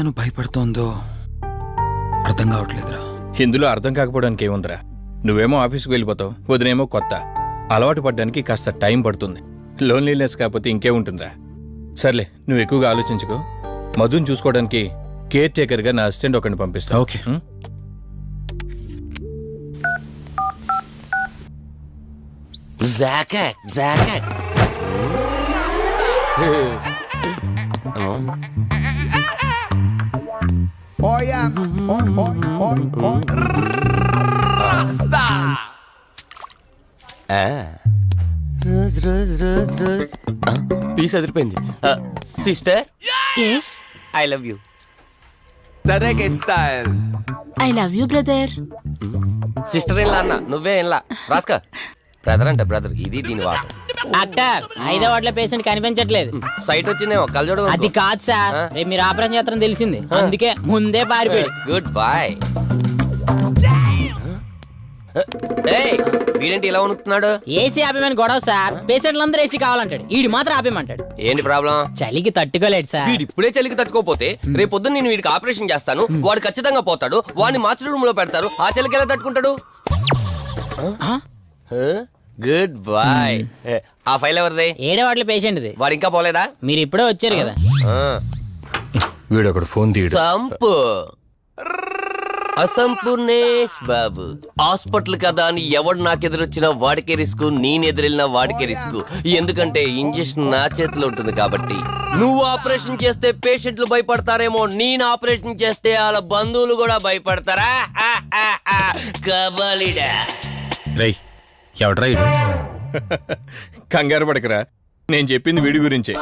తను భయపడుతోందో అర్థం కావట్లేదురా. ఇందులో అర్థం కాకపోవడానికి ఏముందిరా? నువ్వేమో ఆఫీస్కి వెళ్ళిపోతావు, వదినేమో కొత్త. అలవాటు పడ్డానికి కాస్త టైం పడుతుంది. లోన్లీనెస్ కాకపోతే ఇంకేముంటుందిరా. సర్లే, నువ్వు ఎక్కువగా ఆలోచించుకో. మధుని చూసుకోవడానికి కేర్ టేకర్గా నా అసిస్టెంట్ ఒకరిని పంపిస్తా. Okay. Rose rose rose rose piece అదిరిపోయింది. Sister, yes I love you. తరేకే style. I love you brother. Sister ఏం అన్న, నువ్వే ఏం రాస్కా. బ్రదర్ అంటే బ్రదర్, ఇది దీని వాటర్. డాక్టర్, 5వ వార్డులో పేషెంట్ కనిపించట్లేదు. సైట్ వచ్చిందేమో, కళ్ళజోడు. అది కాదు సార్, రేపు మీరు ఆపరేషన్ చేస్తారని తెలిసింది, అందుకే ముందే పారిపోయి. Good boy. వీడేంటి ఇలా ఉనుకుతున్నాడు? ఏసీ ఆపేమని గొడవ సార్. పేషెంట్లందరూ ఏసీ కావాలంటాడు, ఈడు మాత్రం ఆపేమంటాడు. ఏంటి ప్రాబ్లం? చలికి తట్టుకోలేడు సార్. వీడు ఇప్పుడే చలికి తట్టుకోపోతే రేపు పొద్దున్న నేను వీడికి ఆపరేషన్ చేస్తాను, వాడు ఖచ్చితంగా పోతాడు. వాడిని మార్చి రూమ్ లో పెడతారు, ఆ చలికి ఎలా తట్టుకుంటాడు? Good boy. ఆ ఫైల్ ఎవరిది? 7వ వార్డులో పేషెంట్ది. వాడు ఇంకా పోలేదా? మీరు ఇప్పుడే వచ్చారు కదా. వీడొకడు ఫోన్ తీయడు. సంపు అసంపూర్ణేష్ బాబు. హాస్పిటల్ కదా అని ఎవడు నాకెదురొచ్చినా వాడికే రిస్క్, నేనెదిరెళ్ళినా వాడికే రిస్క్. ఎందుకంటే ఇంజక్షన్ నా చేతిలో ఉంటుంది కాబట్టి. నువ్వు ఆపరేషన్ చేస్తే పేషెంట్లు భయపడతారేమో, నేను ఆపరేషన్ చేస్తే వాళ్ళ బంధువులు కూడా భయపడతారా? కబాలిడా. రేయ్, ఎవడ్రా ఇడు? కంగారు పడకరా, నేను చెప్పింది వీడి గురించే.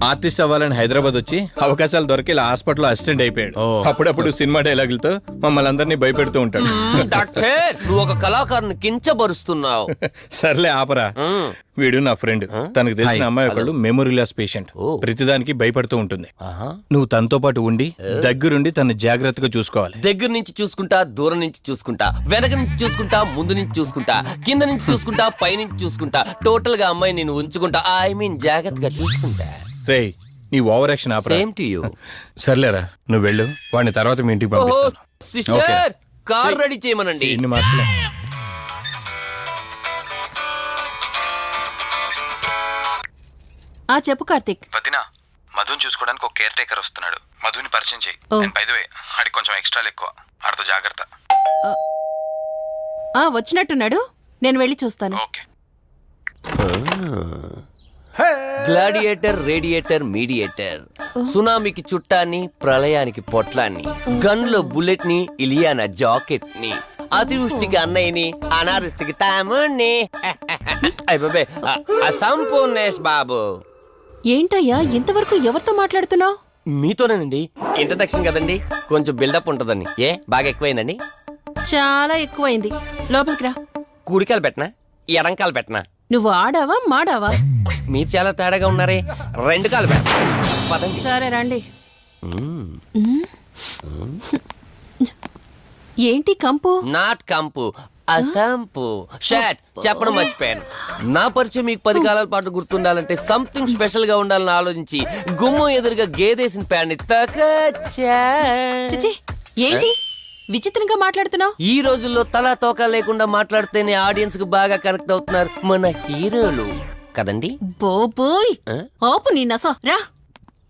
ఆర్టిస్ట్ అవ్వాలని హైదరాబాద్ వచ్చి అవకాశాలు దొరికి ఇలా హాస్పిటల్లో అసిస్టెంట్ అయిపోయాడు. అప్పుడప్పుడు సినిమా డైలాగులతో మమ్మల్ని అందరినీ భయపెడుతూ ఉంటాడు. డాక్టర్, నువ్వు ఒక కళాకారుని కించబరుస్తున్నావు. సర్లే ఆపరా. వీడు నా ఫ్రెండ్. తనకు తెలిసిన అమ్మాయి ఒకళ్ళు మెమరీ లాస్ పేషెంట్. ప్రతిదానికి భయపడుతూ ఉంటుంది. నువ్వు తనతో పాటు ఉండి దగ్గరుండి తను జాగ్రత్తగా చూసుకోవాలి. దగ్గర నుంచి చూసుకుంటా, దూరం నుంచి చూసుకుంటా, వెనక నుంచి చూసుకుంటా, ముందు నుంచి చూసుకుంటా, కింద నుంచి చూసుకుంటా, పై నుంచి చూసుకుంటా, టోటల్ గా అమ్మాయి నేను ఉంచుకుంటా. ఐ మీన్ జాగ్రత్తగా చూసుకుంటా. రేయ్, నీ over action opera. Same to you. సర్లేరా, నువ్వు వెళ్ళు. వాడిని తర్వాత మీ ఇంటికి పంపిస్తాను. సిస్టర్, కార్ రెడీ చేయమనండి. ఇన్ని మార్చలే. చెప్పు కార్తిక్. వదినా, మధుని చూసుకోవడానికి ఒక కేర్ టేకర్ వస్తున్నాడు. మధుని పరిచయం చేయి. బై ది వే, ఆడికి కొంచెం ఎక్స్ట్రాలు ఎక్కువ, ఆడితో జాగ్రత్త. వచ్చినట్టున్నాడు, నేను వెళ్ళి చూస్తాను. ఓకే. Gladiator, radiator, mediator. సునామీకి చుట్టాన్ని, ప్రళయానికి పొట్లాన్ని, గన్లో బుల్లెట్ ని, ఇలియానా జాకెట్ ని, అతివృష్టికి అన్నయ్యని, అనావృష్టికి తమ్ముణ్ణి. అయిపోయి అసంపూర్ణేష్ బాబు. ఏంటయ్యా ఇంతవరకు ఎవరితో మాట్లాడుతున్నావు? మీతోనేనండి. ఇంట్రడక్షన్ కదండి, కొంచెం బిల్డప్ ఉంటుందండి. బాగా ఎక్కువైందండి? చాలా ఎక్కువైంది. లోపలికి రా. కుడికాలు పెట్టనా, ఎడంకాలు పెట్టనా? నువ్వు ఆడావా మాడావా? మీరు చాలా తేడాగా ఉన్నారే. 2 కాలు పెట్టనా? పదండి. సరే రండి. ఏంటి కంపు? నాట్ కంపు, అసంపు. షాట్ చెప్పడం మర్చిపోయాను. నా పరిచయం మీకు 10 కాలాల పాటు గుర్తుండాలంటే సంథింగ్ స్పెషల్ గా ఉండాలని ఆలోచించి గుమ్మం ఎదురుగా గేదేసిన ప్యాడ్ని చిచి, ఏంటి విచిత్రంగా మాట్లాడుతున్నావు? ఈ రోజుల్లో తలా తోక లేకుండా మాట్లాడితేనే ఆడియన్స్ కు బాగా కనెక్ట్ అవుతున్నారు మన హీరోలు కదండి. బోబోయ్, ఆపు నీ నస. రా.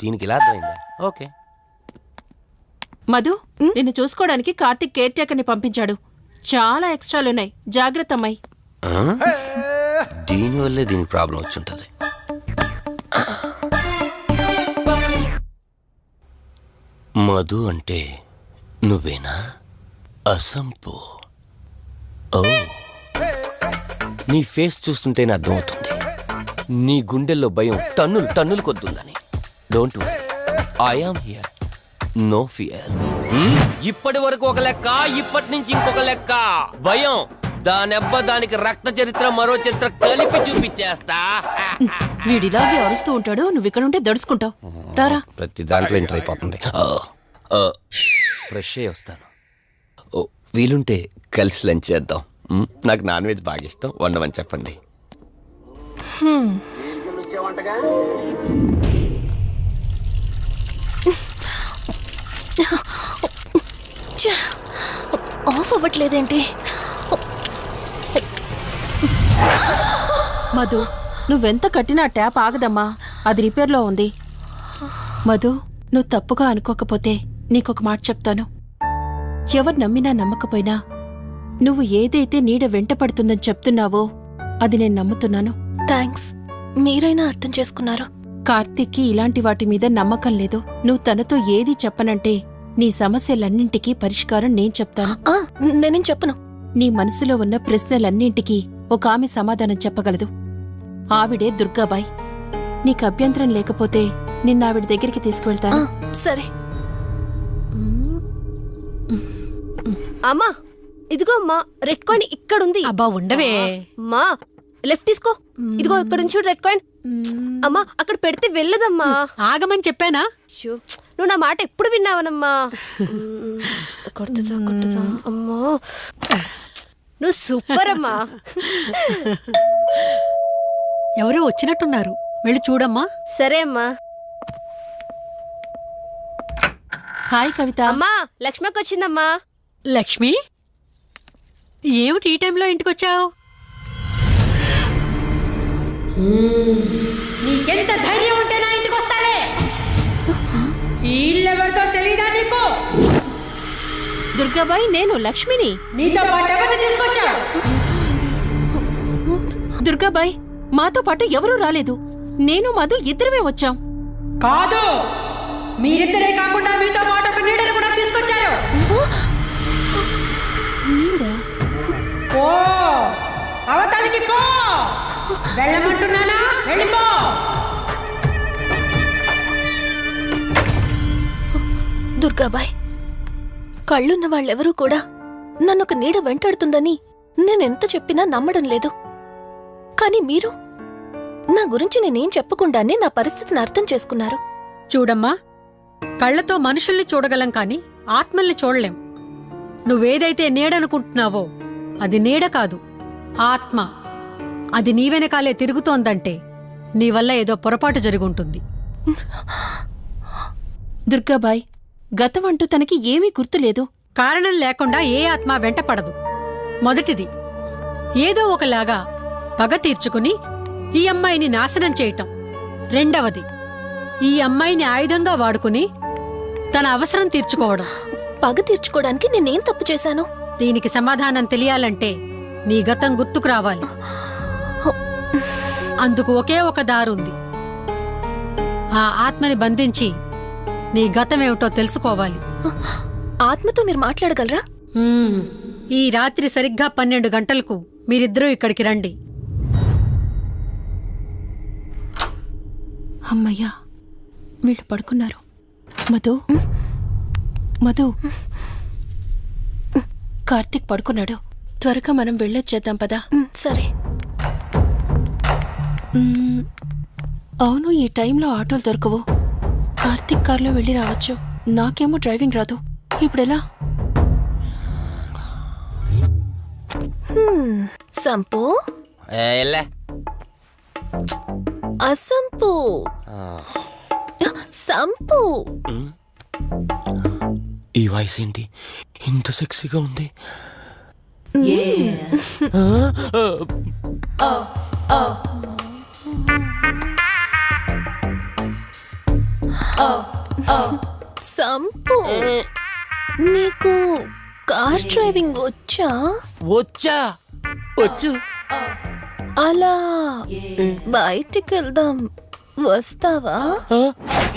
దీనికి ఇలా అర్థమైందా? ఓకే. మధు, నిన్ను చూసుకోవడానికి కార్తిక్ కేర్ టేకర్ ని పంపించాడు. చాలా ఎక్స్ట్రాలున్నాయి, జాగ్రత్త అమ్మాయి. దీనివల్లే దీనికి ప్రాబ్లం వచ్చుంటది. మధు అంటే నువ్వేనా? అసంపు. ఓ, నీ ఫేస్ చూస్తుంటేనే అర్థమవుతుంది నీ గుండెల్లో భయం టన్నులు కొద్దుందని. Don't worry, I am here, no fear. ఇప్పటి వరకు ఒక లెక్క, ఇప్పటి నుంచి ఇంకొక లెక్క. భయం దానెబ్బ, దానికి రక్త చరిత్ర, మరో చరిత్ర కలిపి చూపించేస్తా. వీడిలాగే అరుస్తూ ఉంటాడు, నువ్వు ఇక్కడ ఉంటే దడుచుకుంటావు. రారా. ప్రతి దాంట్లో ఎంటర్ అయిపోతుంది. ఫ్రెష్ అయ్యి వస్తాను. వీలుంటే కలిసి లంచ్ చేద్దాం. నాకు నాన్ వెజ్ బాగా ఇష్టం, వండమని చెప్పండి. ఛ! ఆఫ్ అవ్వట్లేదేంటి? మధు నువ్వెంత కట్టినా ట్యాప్ ఆగదమ్మా, అది రిపేర్లో ఉంది. మధు నువ్వు తప్పుగా అనుకోకపోతే నీకొక మాట చెప్తాను. ఎవరు నమ్మినా నమ్మకపోయినా నువ్వు ఏదైతే నీడ వెంట పడుతుందని చెప్తున్నావో అది నేను నమ్ముతున్నాను. థ్యాంక్స్, మీరైనా అర్థం చేసుకున్నారు. కార్తీక్కి ఇలాంటి వాటి మీద నమ్మకం లేదు. నువ్వు తనతో ఏది చెప్పనంటే నీ సమస్యలన్నింటికీ పరిష్కారం నేను చెప్తాను. నేనేం చెప్పను. నీ మనసులో ఉన్న ప్రశ్నలన్నింటికీ ఒక ఆమె సమాధానం చెప్పగలదు. ఆవిడే దుర్గాబాయ్. నీకు అభ్యంతరం లేకపోతే నిన్నావిడ దగ్గరికి తీసుకువెళ్తాను. సరే. అమ్మా ఇదిగో అమ్మా, రెడ్ కాయిన్ ఇక్కడుంది. అబ్బా ఉండవే. అమ్మా లెఫ్ట్ తీసుకో, ఇదిగో ఇక్కడ నుంచి రెడ్ కాయిన్. అమ్మా అక్కడ పెడితే వెళ్ళదమ్మా. ఆగమని చెప్పానా? అయ్యో, నువ్వు నా మాట ఎప్పుడు విన్నావనమ్మా. కొడుతుందా అమ్మా, నువ్వు సూపర్ అమ్మా. ఎవరో వచ్చినట్టున్నారు, వెళ్ళి చూడమ్మా. సరే అమ్మా. హాయ్ కవిత. అమ్మా లక్ష్మకి వచ్చిందమ్మా. లక్ష్మి, ఏమిటి ఈ టైంలో ఇంటికొచ్చావు? నీకెంత ధైర్యం ఉంటే నా ఇంటికి వస్తావే? ఈ ఇల్లెవరితో తెలీదా నీకు? దుర్గాబాయ్, నేను లక్ష్మిని. నీతో పాటు ఎవరిని తీసుకొచ్చావు? దుర్గాబాయ్, మాతో పాటు ఎవరూ రాలేదు. నేను మధు ఇద్దరమే వచ్చాం. కాదు, మీరిద్దరే కాకుండా మీతో పాటు ఒక నీడను కూడా తీసుకొచ్చారు. ఓ అవతలికి పో, వెళ్ళమంటున్నానా? వెళ్ళిపో. దుర్గాబాయ్, కళ్ళున్న వాళ్ళెవరూ కూడా నన్నొక నీడ వెంటాడుతుందని నేనెంత చెప్పినా నమ్మడం లేదు. కానీ మీరు నా గురించి నేనేం చెప్పకుండానే నా పరిస్థితిని అర్థం చేసుకున్నారు. చూడమ్మా, కళ్ళతో మనుషుల్ని చూడగలం కాని ఆత్మల్ని చూడలేం. నువ్వేదైతే నీడనుకుంటున్నావో అది నీడ కాదు, ఆత్మ. అది నీ వెనకాలే తిరుగుతోందంటే నీ వల్ల ఏదో పొరపాటు జరుగుంటుంది. దుర్గాబాయ్, గతం అంటూ తనకి ఏమీ గుర్తులేదు. కారణం లేకుండా ఏ ఆత్మ వెంటపడదు. మొదటిది, ఏదో ఒకలాగా పగ తీర్చుకుని ఈ అమ్మాయిని నాశనం చేయటం. రెండవది, ఈ అమ్మాయిని ఆయుధంగా వాడుకుని తన అవసరం తీర్చుకోవడం. పగ తీర్చుకోవడానికి నేనేం తప్పు చేశాను? దీనికి సమాధానం తెలియాలంటే నీ గతం గుర్తుకు రావాలి. అందుకు ఒకే ఒక దారుంది. ఆ ఆత్మని బంధించి నీ గతమేమిటో తెలుసుకోవాలి. ఆత్మతో మీరు మాట్లాడగలరా? ఈ రాత్రి సరిగ్గా 12 గంటలకు మీరిద్దరూ ఇక్కడికి రండి. అమ్మయ్యా, వీళ్ళు పడుకున్నారు. మధు, మధు, కార్తీక్ పడుకున్నాడు. త్వరగా మనం వెళ్ళొచ్చేద్దాం పదా. సరే. అవును, ఈ టైంలో ఆటోలు దొరకవు. కార్తీక్ కార్లో వెళ్ళి రావచ్చు. నాకేమో డ్రైవింగ్ రాదు. ఇప్పుడెలా? సంపు, ఎలా అసంపు, సంపు. ఈ వాయిస్ ఏంటి ఇంత సెక్సీగా ఉంది? సంపు, నీకు కార్ డ్రైవింగ్ వచ్చా? వచ్చా, వచ్చు. అలా బయటికి వెళ్దాం, వస్తావా?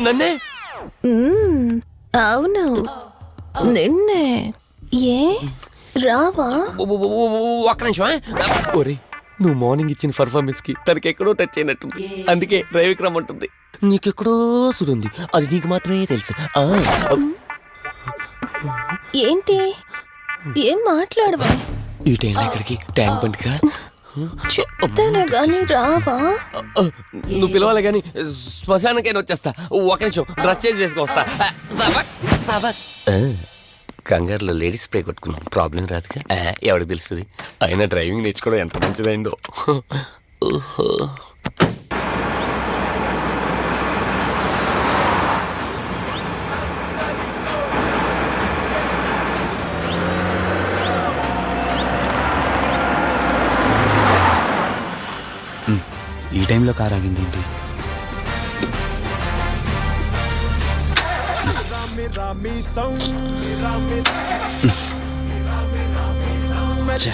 నన్నే? అవును, నిన్నే. ఏ రావా? ఒక్క నిమిషం. ఒరే, నువ్వు మార్నింగ్ ఇచ్చిన పర్ఫార్మెన్స్ కి తనకి ఎక్కడో టచ్ అయినట్టుంది. అందుకే డ్రైవింగ్ రమ్మంటుంది. నీకెక్కడో సుడుంది, అది నీకు మాత్రమే తెలుసు. ఏంటి, ఏం మాట్లాడవా? ఈ టైంలో ఎక్కడికి? ట్యాంక్ బండ్కా? చెప్తాను గాని రావా? నువ్వు పిలవాలి గాని శ్మశానకైనా వచ్చేస్తా. ఒక నిమిషం, డ్రెస్ చేంజ్ చేసుకుని వస్తా. కంగారులో లేడీస్ స్ప్రే కొట్టుకున్నాం, ప్రాబ్లం రాదుగా. ఎవరికి తెలుస్తుంది? అయినా డ్రైవింగ్ నేర్చుకోవడం ఎంత మంచిదైందో. ఈ టైంలో కార్ ఆగింది ఏంటి? ఛే.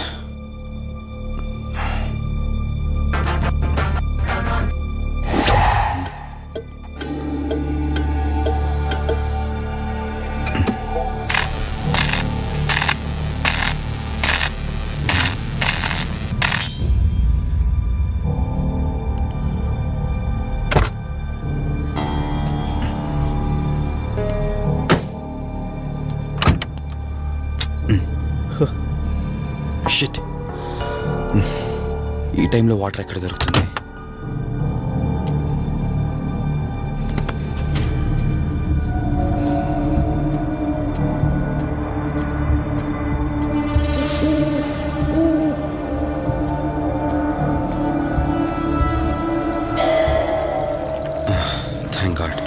షిట్. ఈ టైంలో వాటర్ ఎక్కడ దొరుకుతుంది? Thank God.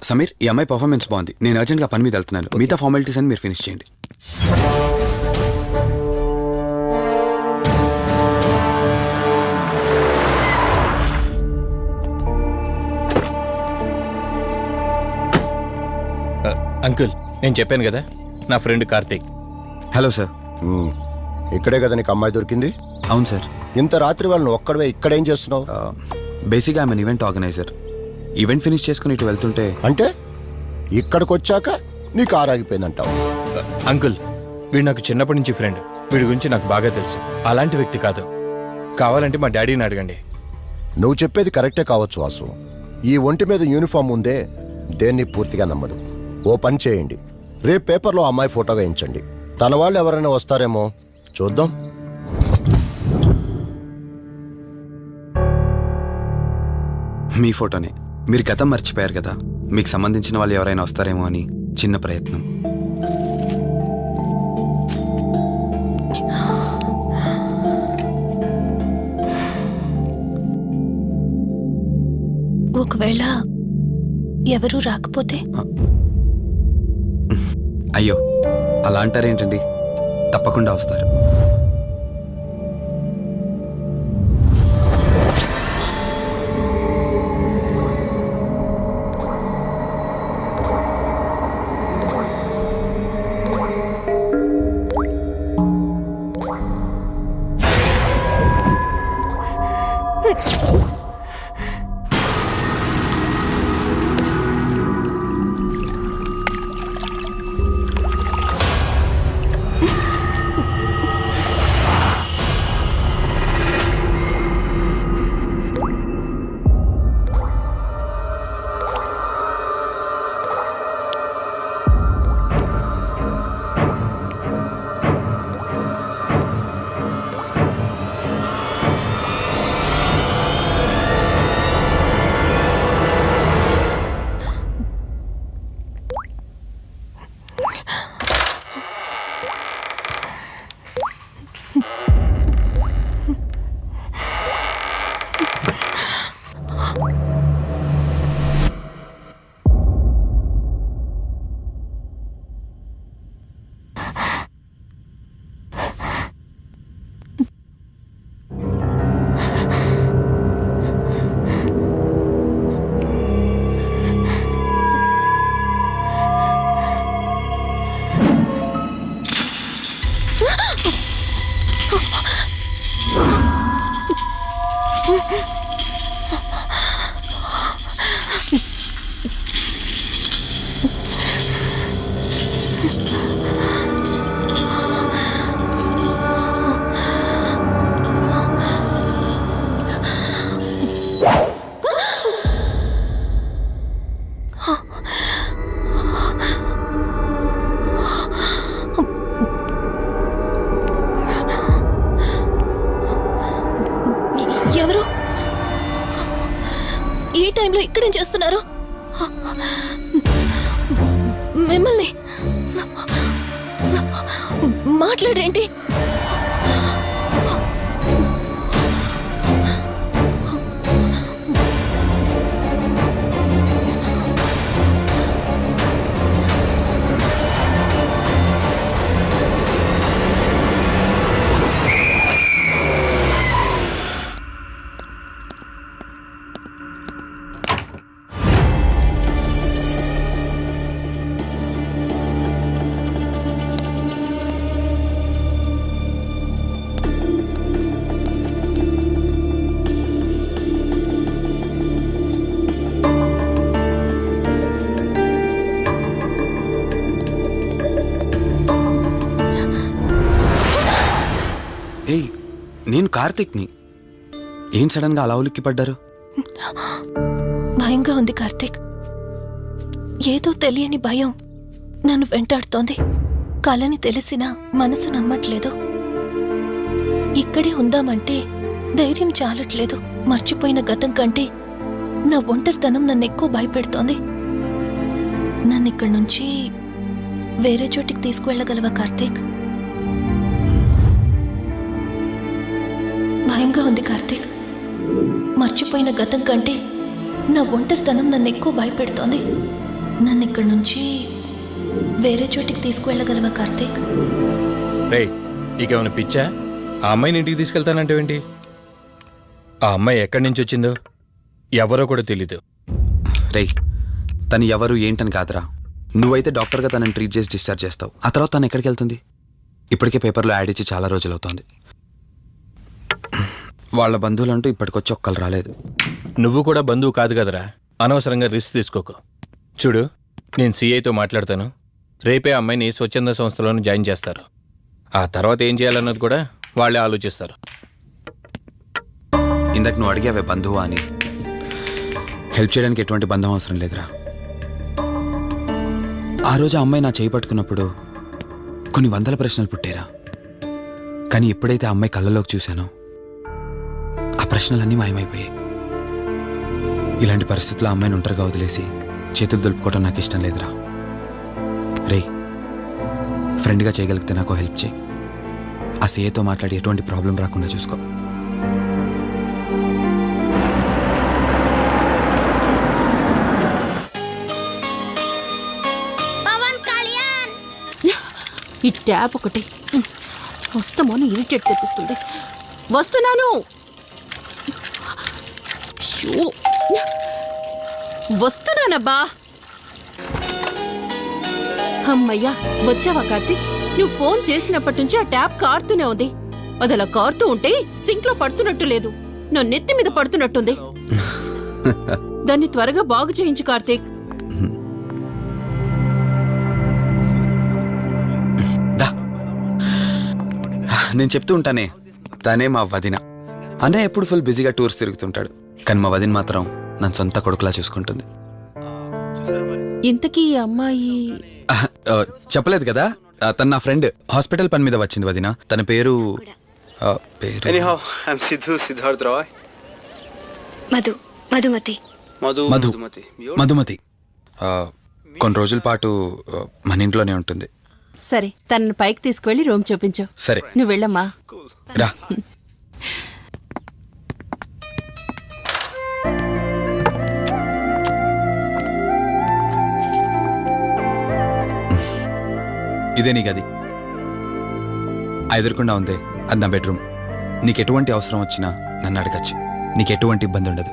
సమీర్, ఈ అమ్మాయి పర్ఫార్మెన్స్ బాగుంది. నేను అర్జెంట్గా పని మీద వెళ్తున్నాను. మిగతా ఫార్మాలిటీస్ అని మీరు ఫినిష్ చేయండి. అంకుల్, నేను చెప్పాను కదా, నా ఫ్రెండ్ కార్తీక్. Hello sir. ఇక్కడే కదా నీకు అమ్మాయి దొరికింది? అవును సార్. ఇంత రాత్రి వాళ్ళని ఒక్కడవే ఇక్కడేం చేస్తున్నావు? బేసిక్గా I'm an event organiser. Event finish చేసుకుని ఇటు వెళ్తుంటే అంటే ఇక్కడికి వచ్చాక నీ కారు ఆగిపోయిందంటావు? అంకుల్, వీడు నాకు చిన్నప్పటి నుంచి ఫ్రెండ్. వీడి గురించి నాకు బాగా తెలుసు. అలాంటి వ్యక్తి కాదు. కావాలంటే మా డాడీని అడగండి. నువ్వు చెప్పేది కరెక్టే కావచ్చు వాసు. ఈ ఒంటి మీద యూనిఫామ్ ఉందే దేన్ని పూర్తిగా నమ్మదు. ఓ పని చేయండి, రేపు పేపర్లో అమ్మాయి ఫోటో వేయించండి. తన వాళ్ళు ఎవరైనా వస్తారేమో చూద్దాం. మీ ఫోటోనే. మీరు గతం మర్చిపోయారు కదా, మీకు సంబంధించిన వాళ్ళు ఎవరైనా వస్తారేమో అని చిన్న ప్రయత్నం. ఒకవేళ ఎవరూ రాకపోతే? అయ్యో, అలా అంటారేంటండి? తప్పకుండా వస్తారు. ఈ టైంలో ఇక్కడేం చేస్తున్నారు? మిమ్మల్ని మాట్లాడేంటి? ఏయ్, నేను కార్తిక్ని. ఏం సడన్గా అలా ఉలిక్కి పడ్డారు? భయంగా ఉంది కార్తీక్. ఏదో తెలియని భయం నన్ను వెంటాడుతోంది. కలని తెలిసినా మనసు నమ్మట్లేదు. ఇక్కడే ఉందామంటే ధైర్యం చాలట్లేదు. మర్చిపోయిన గతం కంటే నా ఒంటరితనం నన్ను ఎక్కువ భయపెడుతోంది. నన్ను ఇక్కడి నుంచి వేరే చోటికి తీసుకువెళ్ళగలవా కార్తీక్? భయంగా ఉంది కార్తీక్. మర్చిపోయిన గతం కంటే నా ఒంటరితనం నన్ను ఎక్కువ భయపెడుతోంది. నన్ను ఇక్కడి నుంచి వేరే చోటికి తీసుకువెళ్ళగలవా కార్తీక్? రే, నీకేమైనా పిచ్చా? ఆ అమ్మాయిని ఇంటికి తీసుకెళ్తానంటేవేంటి? ఆ అమ్మాయి ఎక్కడి నుంచి వచ్చిందో ఎవరో కూడా తెలీదు. రేయ్, తను ఎవరు ఏంటని కాదురా. నువ్వైతే డాక్టర్గా తనని ట్రీట్ చేసి డిశ్చార్జ్ చేస్తావు. ఆ తర్వాత తను ఎక్కడికి వెళ్తుంది? ఇప్పటికే పేపర్లో యాడ్ ఇచ్చి చాలా రోజులవుతోంది. వాళ్ళ బంధువులంటూ ఇప్పటికొచ్చి ఒక్కరు రాలేదు. నువ్వు కూడా బంధువు కాదు కదరా, అనవసరంగా రిస్క్ తీసుకోకు. చూడు, నేను సిఐతో మాట్లాడతాను. రేపే అమ్మాయిని స్వచ్ఛంద సంస్థలోనే జాయిన్ చేస్తారు. ఆ తర్వాత ఏం చేయాలన్నది కూడా వాళ్ళే ఆలోచిస్తారు. ఇందాక నువ్వు అడిగావే బంధువా అని. హెల్ప్ చేయడానికి ఎటువంటి బంధం అవసరం లేదురా. ఆ రోజు ఆ అమ్మాయి నా చేయి పట్టుకున్నప్పుడు కొన్ని వందల ప్రశ్నలు పుట్టేరా. కానీ ఎప్పుడైతే ఆ అమ్మాయి కళ్ళలోకి చూశానో ఆ ప్రశ్నలన్నీ మాయమైపోయాయి. ఇలాంటి పరిస్థితుల్లో అమ్మాయిని ఒంటరిగా వదిలేసి చేతులు దులుపుకోవడం నాకు ఇష్టం లేదురా. రే, ఫ్రెండ్గా చేయగలిగితే నాకు హెల్ప్ చేయి. ఆ సీఏతో మాట్లాడి ఎటువంటి ప్రాబ్లం రాకుండా చూసుకో. ఈ ట్యాప్ ఒకటి వస్తామని ఇరిటేట్ తెప్పిస్తుంది. వస్తున్నాను. అయ్యో, వస్తున్నానబ్బా. అమ్మయ్యా, వచ్చావా కార్తీక్? నువ్వు ఫోన్ చేసినప్పటి నుంచి ఆ ట్యాప్ కారుతూనే ఉంది. అది అలా కారుతూ ఉంటే సింక్ లో పడుతున్నట్టు లేదు, నా నెత్తి మీద పడుతున్నట్టుంది. దాన్ని త్వరగా బాగు చేయించు కార్తీక్. నేను చెప్తూ ఉంటానే, తనే మా వదిన. అన్నయ్య ఎప్పుడు ఫుల్ బిజీగా టూర్స్ తిరుగుతుంటాడు, కానీ మా వదిన మాత్రం నన్ను సొంత కొడుకులా చూసుకుంటుంది. ఇంతకీ ఈ అమ్మాయి చెప్పలేదు కదా, తను నా ఫ్రెండ్. హాస్పిటల్ పని మీద వచ్చింది వదిన. తన పేరు Anyhow, I'm Siddharth Roy. Madhumati. Madhumati. కొన్ని రోజుల పాటు మన ఇంట్లోనే ఉంటుంది. సరే, తనను పైకి తీసుకువెళ్ళి రూమ్ చూపించు. సరే, నువ్వు వెళ్ళమ్మా. రా. ఇదే నీ గది. ఎదురుకుండా ఉంది, అది నా బెడ్రూమ్. నీకెటువంటి అవసరం వచ్చినా నన్ను అడగచ్చు. నీకెటువంటి ఇబ్బంది ఉండదు.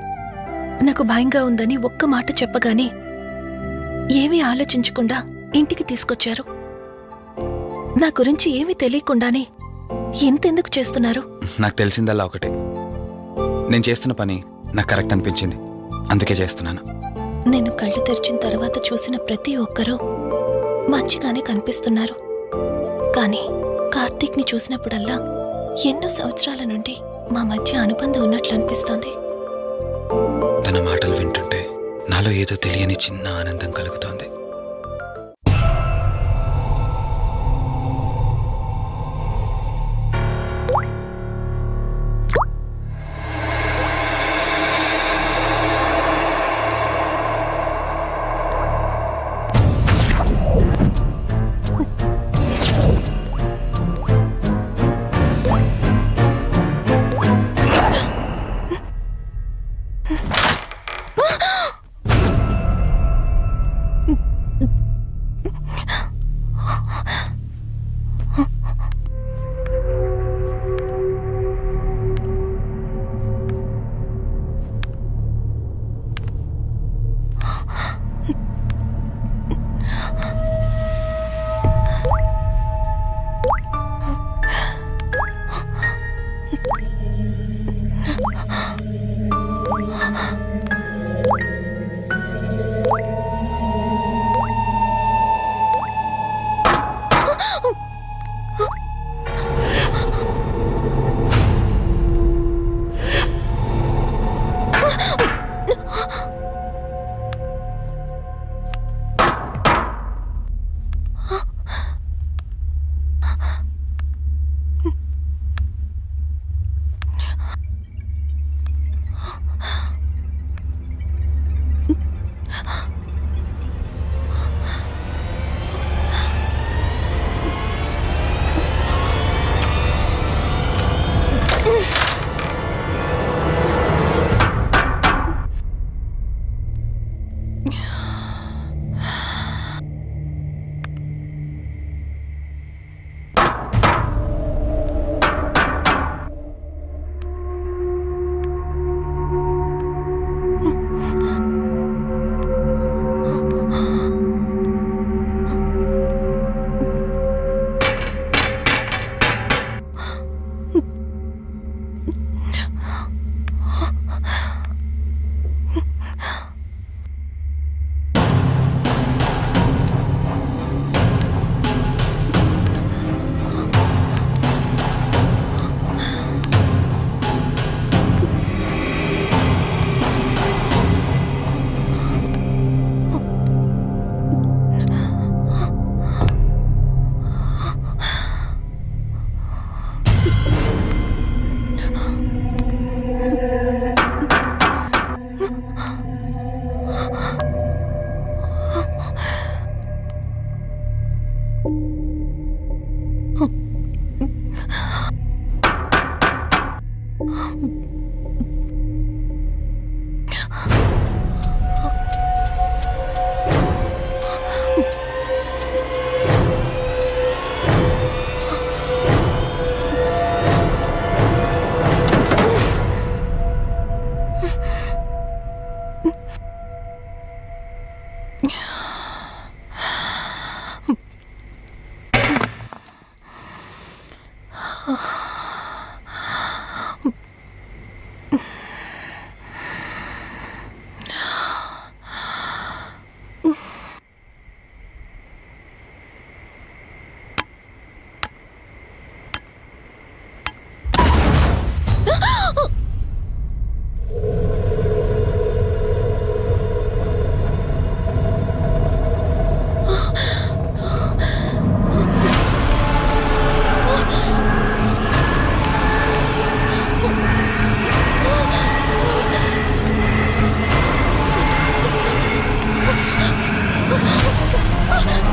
నాకు భయంగా ఉందని ఒక్క మాట చెప్పగానే ఏమీ ఆలోచించకుండా ఇంటికి తీసుకొచ్చారు. నా గురించి ఏమీ తెలియకుండానే ఎంతెందుకు చేస్తున్నారు? నాకు తెలిసిందల్లా ఒకటే, నేను చేస్తున్న పని నాకు కరెక్ట్ అనిపించింది, అందుకే చేస్తున్నాను. నేను కళ్ళు తెరిచిన తర్వాత చూసిన ప్రతి ఒక్కరూ మంచిగానే కనిపిస్తున్నారు. కానీ కార్తీక్ని చూసినప్పుడల్లా ఎన్నో సంవత్సరాల నుండి మా మధ్య అనుబంధం ఉన్నట్లు అనిపిస్తోంది. తన మాటలు వింటుంటే నాలో ఏదో తెలియని చిన్న ఆనందం కలుగుతోంది.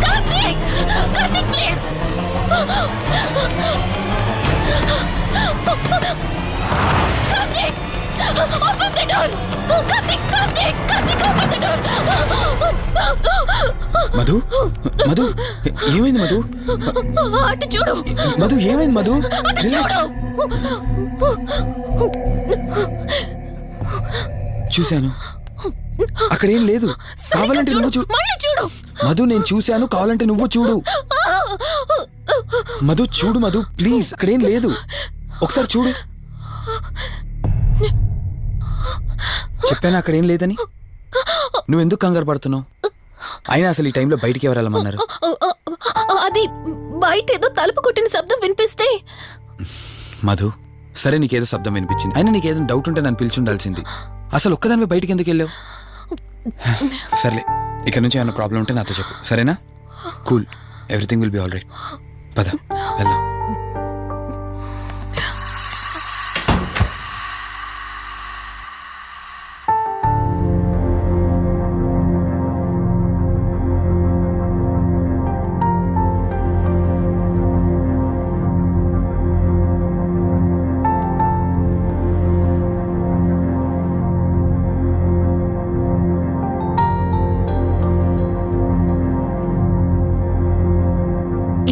Karthik! Karthik, please! Karthik! Open the door! Karthik! Karthik! Karthik, open the door! Madhu Madhu ఏమైంది మధు? అటు చూడు! మధు ఏమైంది మధు? అటు చూడు! చూశాను, అక్కడేం లేదు. కావాలంటే నువ్వు చూడు. మళ్ళీ చూడు! మధు నేను చూశాను, కావాలంటే నువ్వు చూడు. మధు చూడు మధు, ప్లీజ్, అక్కడేం లేదు. ఒకసారి చూడు. చెప్పాను అక్కడేం లేదని. నువ్వెందుకు కంగారు పడుతున్నావు? అయినా అసలు ఈ టైంలో బయటికి ఎవరు వెళ్ళమన్నారు? అది బయట ఏదో తలుపు కొట్టిన శబ్దం వినిపిస్తే. మధు, సరే నీకేదో శబ్దం వినిపించింది, అయినా నీకేదో డౌట్ ఉంటే నన్ను పిలిచి ఉండాల్సింది. అసలు ఒక్కదానిపై బయటికి ఎందుకు వెళ్ళావు? సర్లే, ఇక్కడ నుంచి ఏమైనా ప్రాబ్లం ఉంటే నాతో చెప్పు, సరేనా? Cool, everything will be all right. పద వెళ్దాం.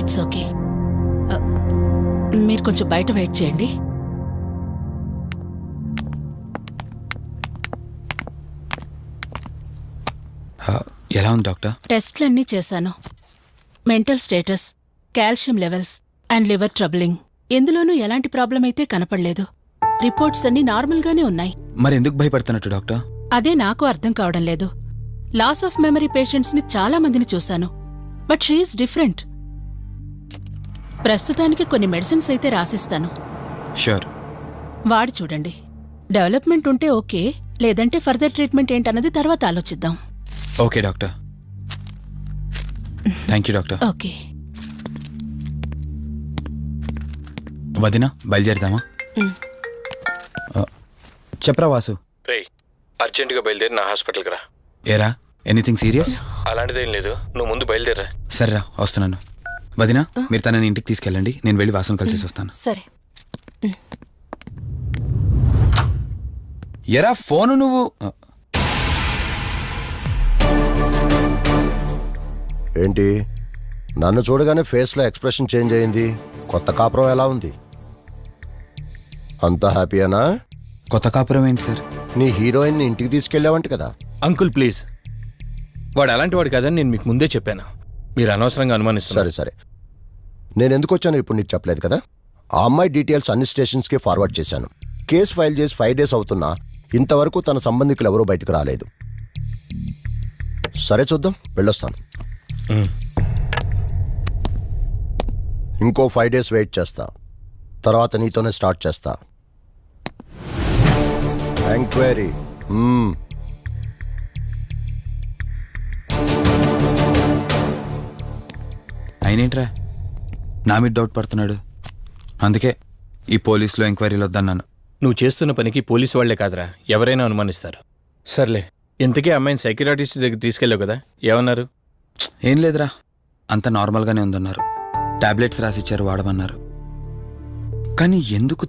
It's okay. మీరు కొంచెం బయట వెయిట్ చేయండి. ఎలా ఉంది డాక్టర్? టెస్ట్లన్నీ చేశాను. Mental status, calcium levels and liver troubling, ఎందులోనూ ఎలాంటి ప్రాబ్లం అయితే కనపడలేదు. రిపోర్ట్స్ అన్నీ నార్మల్గానే ఉన్నాయి. మరి ఎందుకు భయపడుతున్నట్టు డాక్టర్? అదే నాకు అర్థం కావడం లేదు. లాస్ ఆఫ్ మెమరీ పేషెంట్స్ని చాలా మందిని చూశాను, బట్ షీఈస్ డిఫరెంట్. ప్రస్తుతానికి కొన్ని మెడిసిన్స్ అయితే రాసిస్తాను, షూర్. వాడి చూడండి. డెవలప్మెంట్ ఉంటే ఓకే, లేదంటే ఫర్దర్ ట్రీట్మెంట్ ఏంటన్నది తర్వాత ఆలోచిద్దాం. Okay doctor. Thank you doctor. Okay. వదినా, బయలుదేరదామా? చెప్పరా వాసు. రేయ్, అర్జెంటుగా బయలుదేరి నా హాస్పిటల్కి రా. ఏరా, ఎనీథింగ్ సీరియస్? అలాంటిదేం లేదు, నువ్వు ముందు బయలుదేరా. సరేరా, వస్తున్నాను. వదినా, మీరు తనని ఇంటికి తీసుకెళ్ళండి, నేను వెళ్ళి వాసును కలిసేసి వస్తాను. సరే. ఎరా ఫోను నువ్వు. ఏంటి, నన్ను చూడగానే ఫేస్లో ఎక్స్ప్రెషన్ చేంజ్ అయింది? కొత్త కాపురం ఎలా ఉంది? అంతా హ్యాపీయేనా? కొత్త కాపురం ఏంటి సార్? నీ హీరోయిన్ని ఇంటికి తీసుకెళ్ళావంట కదా. అంకుల్ ప్లీజ్, వాడు అలాంటి వాడు కాదని నేను మీకు ముందే చెప్పాను. మీరు అనవసరంగా అనుమానిస్తారు. సరే సరే, నేను ఎందుకు వచ్చానో ఇప్పుడు నీకు చెప్పలేదు కదా. ఆ అమ్మాయి డీటెయిల్స్ అన్ని స్టేషన్స్కి ఫార్వర్డ్ చేశాను. కేసు ఫైల్ చేసి 5 days అవుతున్నా ఇంతవరకు తన సంబంధికులు ఎవరూ బయటకు రాలేదు. సరే చూద్దాం, వెళ్ళొస్తాను. ఇంకో 5 days వెయిట్ చేస్తా, తర్వాత నీతోనే స్టార్ట్ చేస్తా ఎంక్వైరీ. అయినేంట్రా నా మీద డౌట్ పడుతున్నాడు? అందుకే ఈ పోలీసులో ఎంక్వైరీలు వద్దన్నాను. నువ్వు చేస్తున్న పనికి పోలీసు వాళ్లే కాదురా, ఎవరైనా అనుమానిస్తారు. సర్లే, ఇంతకీ అమ్మాయిని సైకియాట్రిస్ట్ దగ్గర తీసుకెళ్ళావు కదా, ఏమన్నారు? ఏం లేదురా, అంత నార్మల్గానే ఉందన్నారు. టాబ్లెట్స్ రాసిచ్చారు, వాడమన్నారు. కానీ ఎందుకు